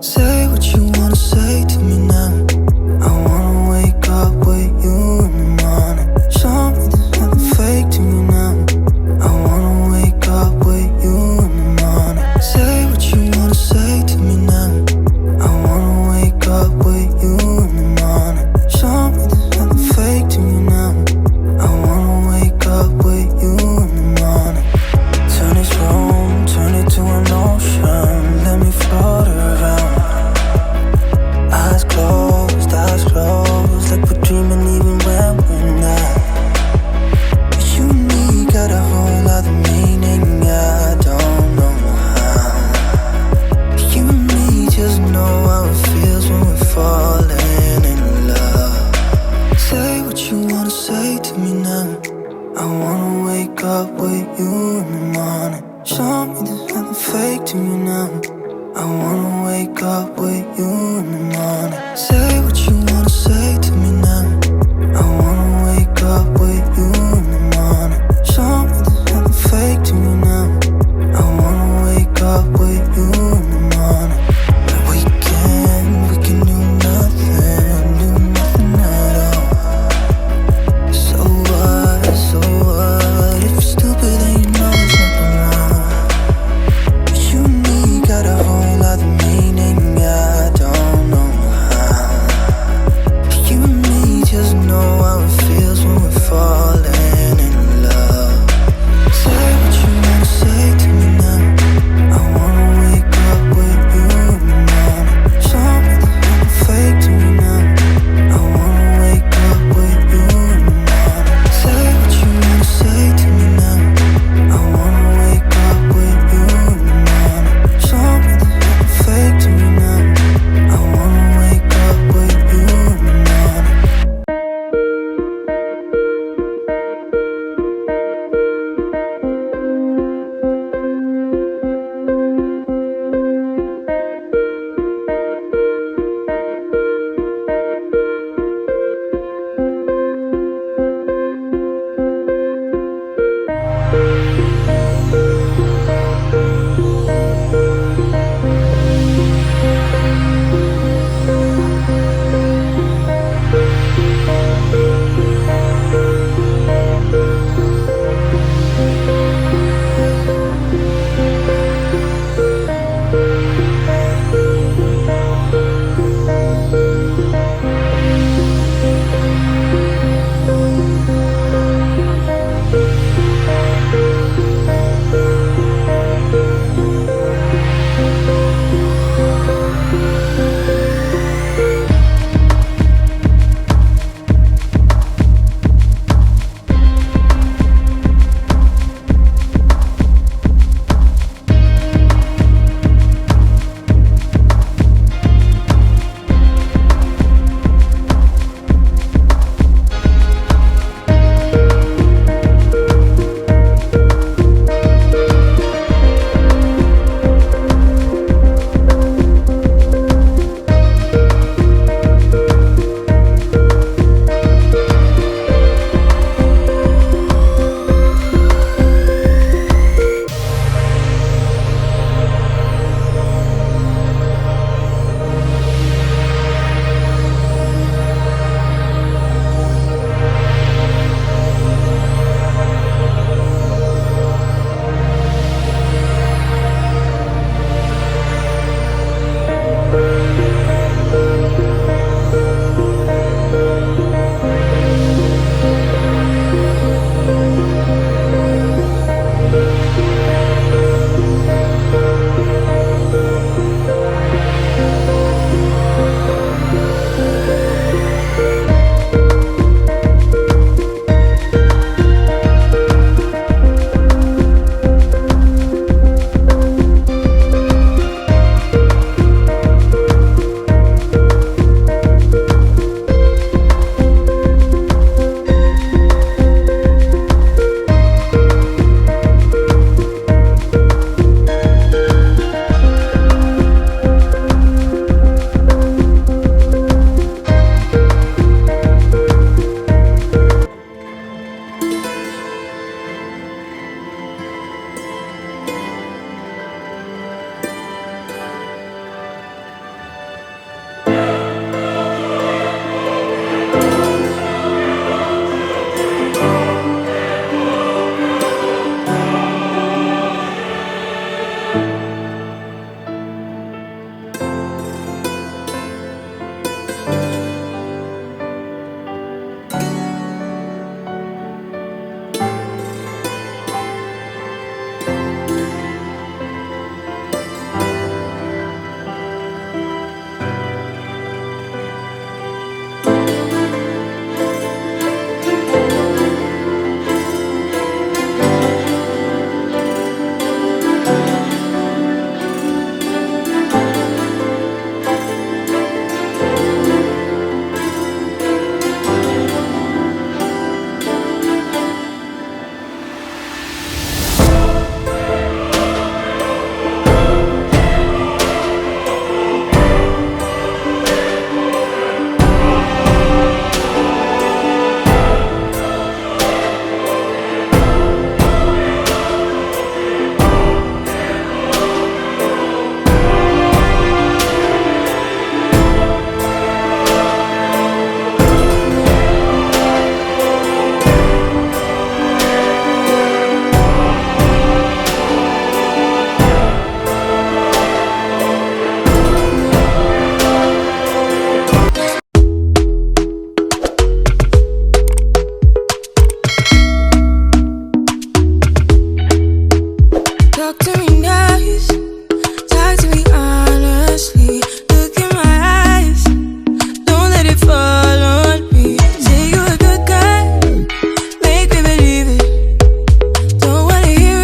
Say what you wanna say to me now. I wanna wake up with you in the morning. Show me there's nothing fake to me now. I wanna wake up with you in the morning. Say what you wanna say to me now. I wanna wake up with you in the morning. Show me there's nothing fake to me now. I wanna wake up with you in the morning. Turn this room, turn it to an ocean. Let me float around. Eyes closed, like we're dreaming even when we're not. You and me got a whole other meaning, I don't know how. You and me just know how it feels when we're falling in love. Say what you wanna say to me now. I wanna wake up with you in the morning. Show me there's nothing fake to me now. I wanna wake up with you in the morning. Say what you wanna say to me now. I wanna wake up with you in the morning. Show me there's nothing fake to me now. I wanna wake up with you in the morning. We can do nothing at all. So what, if you're stupid then you know there's nothing wrong. You and me got a whole other meaning, I don't know how. You and me talk to me nice.